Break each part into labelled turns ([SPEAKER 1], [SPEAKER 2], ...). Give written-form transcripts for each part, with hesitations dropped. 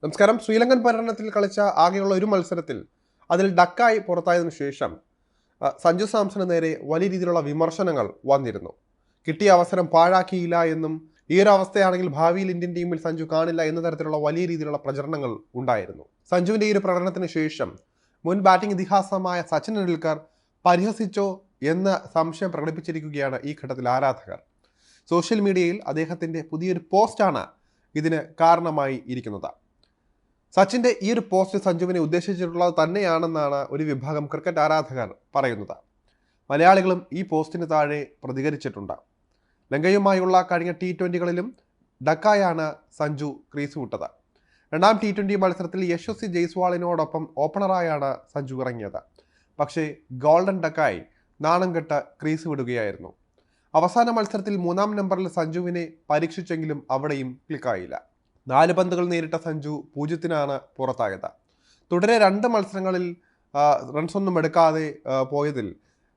[SPEAKER 1] നമസ്കാരം. ശ്രീലങ്കൻ പര്യടനത്തിൽ കളിച്ച ആകെയുള്ള ഒരു മത്സരത്തിൽ അതിൽ ഡക്കായി പുറത്തായതിനു ശേഷം സഞ്ജു സാംസന് നേരെ വലിയ രീതിയിലുള്ള വിമർശനങ്ങൾ വന്നിരുന്നു. കിട്ടിയ അവസരം പാഴാക്കിയില്ല എന്നും ഈ ഒരു അവസ്ഥയാണെങ്കിൽ ഭാവിയിൽ ഇന്ത്യൻ ടീമിൽ സഞ്ജു കാണില്ല എന്ന തരത്തിലുള്ള വലിയ രീതിയിലുള്ള പ്രചരണങ്ങൾ ഉണ്ടായിരുന്നു. സഞ്ജുവിന്റെ ഈ ഒരു പ്രകടനത്തിന് ശേഷം മുൻ ബാറ്റിംഗ് ഇതിഹാസമായ സച്ചിൻ ടെണ്ടുൽക്കർ പരിഹസിച്ചോ എന്ന സംശയം പ്രകടിപ്പിച്ചിരിക്കുകയാണ് ഈ ഘട്ടത്തിൽ ആരാധകർ. സോഷ്യൽ മീഡിയയിൽ അദ്ദേഹത്തിന്റെ പുതിയൊരു പോസ്റ്റാണ് ഇതിന് കാരണമായി ഇരിക്കുന്നത്. സച്ചിന്റെ ഈ ഒരു പോസ്റ്റ് സഞ്ജുവിനെ ഉദ്ദേശിച്ചിട്ടുള്ളത് തന്നെയാണെന്നാണ് ഒരു വിഭാഗം ക്രിക്കറ്റ് ആരാധകർ പറയുന്നത്. മലയാളികളും ഈ പോസ്റ്റിന് താഴെ പ്രതികരിച്ചിട്ടുണ്ട്. ലങ്കയുമായുള്ള കഴിഞ്ഞ T20കളിലും ഡക്കായാണ് സഞ്ജു ക്രീസ് വിട്ടത്. രണ്ടാം T20 മത്സരത്തിൽ യശസ്വി ജയ്സ്വാളിനോടൊപ്പം ഓപ്പണറായാണ് സഞ്ജു ഇറങ്ങിയത്. പക്ഷേ ഗോൾഡൻ ഡക്കായി നാണം കെട്ട് ക്രീസ് വിടുകയായിരുന്നു. അവസാന മത്സരത്തിൽ 3-ാം നമ്പറിൽ സഞ്ജുവിനെ പരീക്ഷിച്ചെങ്കിലും അവിടെയും ക്ലിക്കായില്ല. 4 പന്തുകൾ നേരിട്ട സഞ്ജു 0-നാണ് പുറത്തായത്. തുടരെ 2 മത്സരങ്ങളിൽ റൺസൊന്നും എടുക്കാതെ പോയതിൽ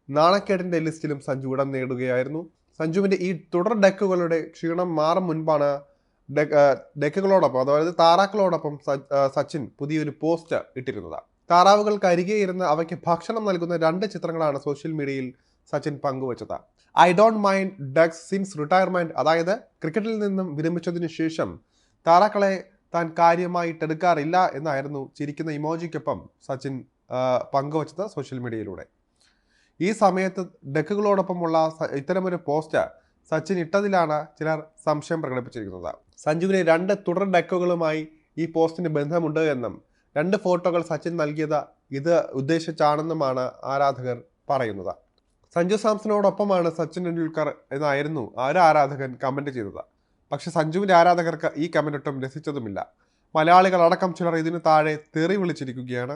[SPEAKER 1] നാണക്കേടിൻ്റെ ലിസ്റ്റിലും സഞ്ജു ഇടം നേടുകയായിരുന്നു. സഞ്ജുവിൻ്റെ ഈ തുടർ ഡെക്കുകളുടെ ക്ഷീണം മാറും മുൻപാണ് ഡെക്കുകളോടൊപ്പം, അതായത് താറാക്കളോടൊപ്പം സച്ചിൻ പുതിയൊരു പോസ്റ്റ് ഇട്ടിരുന്നത്. താറാവുകൾക്ക് അരികെ ഇരുന്ന് അവയ്ക്ക് ഭക്ഷണം നൽകുന്ന 2 ചിത്രങ്ങളാണ് സോഷ്യൽ മീഡിയയിൽ സച്ചിൻ പങ്കുവച്ചത്. I don't mind ducts since retirement, അതായത് ക്രിക്കറ്റിൽ നിന്നും വിരമിച്ചതിനു ശേഷം താറാക്കളെ താൻ കാര്യമായിട്ടെടുക്കാറില്ല എന്നായിരുന്നു ചിരിക്കുന്ന ഇമോജിക്കൊപ്പം സച്ചിൻ പങ്കുവച്ചത് സോഷ്യൽ മീഡിയയിലൂടെ. ഈ സമയത്ത് ഡെക്കുകളോടൊപ്പമുള്ള ഇത്തരമൊരു പോസ്റ്റ് സച്ചിൻ ഇട്ടതിലാണ് ചിലർ സംശയം പ്രകടിപ്പിച്ചിരിക്കുന്നത്. സഞ്ജുവിന് 2 തുടർ ഡെക്കുകളുമായി ഈ പോസ്റ്റിന് ബന്ധമുണ്ട് എന്നും 2 ഫോട്ടോകൾ സച്ചിൻ നൽകിയത് ഇത് ഉദ്ദേശിച്ചാണെന്നുമാണ് ആരാധകർ പറയുന്നത്. സഞ്ജു സാംസണോടൊപ്പമാണ് സച്ചിൻ ടെണ്ടുൽക്കർ എന്നായിരുന്നു ഒരു ആരാധകൻ കമൻറ്റ് ചെയ്തത്. പക്ഷേ സഞ്ജുവിൻ്റെ ആരാധകർക്ക് ഈ കമൻ്റ് ഒട്ടും രസിച്ചതുമില്ല. മലയാളികളടക്കം ചിലർ ഇതിന് താഴെ തെറി വിളിച്ചിരിക്കുകയാണ്.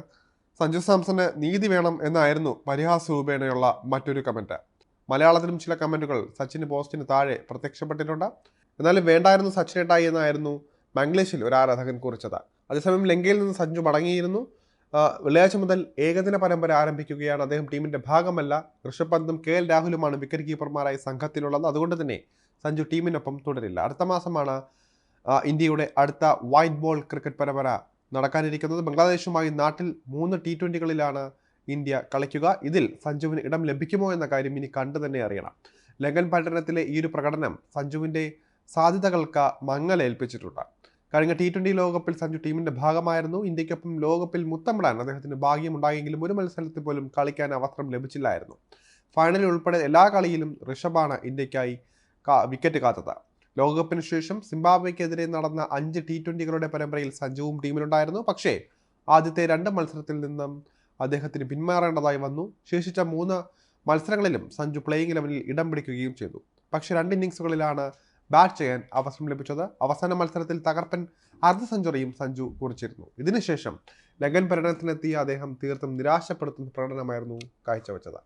[SPEAKER 1] സഞ്ജു സാംസന് നീതി വേണം എന്നായിരുന്നു പരിഹാസ രൂപേണയുള്ള മറ്റൊരു കമൻറ്റ്. മലയാളത്തിലും ചില കമൻറ്റുകൾ സച്ചിന് പോസ്റ്റിന് താഴെ പ്രത്യക്ഷപ്പെട്ടിട്ടുണ്ട്. എന്നാലും വേണ്ടായിരുന്നു സച്ചിനേട്ടായി എന്നായിരുന്നു മംഗ്ലീഷിൽ ഒരു ആരാധകൻ കുറിച്ചത്. അതേസമയം ലങ്കയിൽ നിന്ന് സഞ്ജു മടങ്ങിയിരുന്നു. വെള്ളിയാഴ്ച മുതൽ ഏകദിന പരമ്പര ആരംഭിക്കുകയാണ്. അദ്ദേഹം ടീമിൻ്റെ ഭാഗമല്ല. ഋഷഭ് പന്തും KL രാഹുലുമാണ് വിക്കറ്റ് കീപ്പർമാരായി സംഘത്തിലുള്ളത്. അതുകൊണ്ട് തന്നെ സഞ്ജു ടീമിനൊപ്പം തുടരില്ല. അടുത്ത മാസമാണ് ഇന്ത്യയുടെ അടുത്ത വൈറ്റ് ബോൾ ക്രിക്കറ്റ് പരമ്പര നടക്കാനിരിക്കുന്നത്. ബംഗ്ലാദേശുമായി നാട്ടിൽ 3 T20കളിലാണ് ഇന്ത്യ കളിക്കുക. ഇതിൽ സഞ്ജുവിന് ഇടം ലഭിക്കുമോ എന്ന കാര്യം ഇനി കണ്ടു തന്നെ അറിയണം. ലങ്കൻ പര്യടനത്തിലെ ഈ ഒരു പ്രകടനം സഞ്ജുവിൻ്റെ സാധ്യതകൾക്ക് മങ്ങലേൽപ്പിച്ചിട്ടുണ്ട്. കഴിഞ്ഞ T20 ലോകകപ്പിൽ സഞ്ജു ടീമിൻ്റെ ഭാഗമായിരുന്നു. ഇന്ത്യക്കൊപ്പം ലോകകപ്പിൽ മുത്തമിടാൻ അദ്ദേഹത്തിന് ഭാഗ്യമുണ്ടായെങ്കിലും ഒരു മത്സരത്തിൽ പോലും കളിക്കാൻ അവസരം ലഭിച്ചില്ലായിരുന്നു. ഫൈനലിൽ ഉൾപ്പെടെ എല്ലാ കളിയിലും ഋഷഭാണ് ഇന്ത്യക്കായി വിക്കറ്റ് കാത്തത്. ലോകകപ്പിന് ശേഷം സിംബാബ്വെക്കെതിരെ നടന്ന 5 T20കളുടെ പരമ്പരയിൽ സഞ്ജുവും ടീമിലുണ്ടായിരുന്നു. പക്ഷേ ആദ്യത്തെ 2 മത്സരത്തിൽ നിന്നും അദ്ദേഹത്തിന് പിന്മാറേണ്ടതായി വന്നു. ശേഷിച്ച 3 മത്സരങ്ങളിലും സഞ്ജു പ്ലേയിങ് ലെവലിൽ ഇടം പിടിക്കുകയും ചെയ്തു. പക്ഷേ 2 ഇന്നിങ്സുകളിലാണ് ബാറ്റ് ചെയ്യാൻ അവസരം ലഭിച്ചത്. അവസാന മത്സരത്തിൽ തകർപ്പൻ അർദ്ധ സെഞ്ചുറിയും സഞ്ജു കുറിച്ചിരുന്നു. ഇതിനുശേഷം ലങ്കൻ പര്യടനത്തിലെത്തിയ അദ്ദേഹം തീർത്തും നിരാശപ്പെടുത്തുന്ന പ്രകടനമായിരുന്നു കാഴ്ചവെച്ചത്.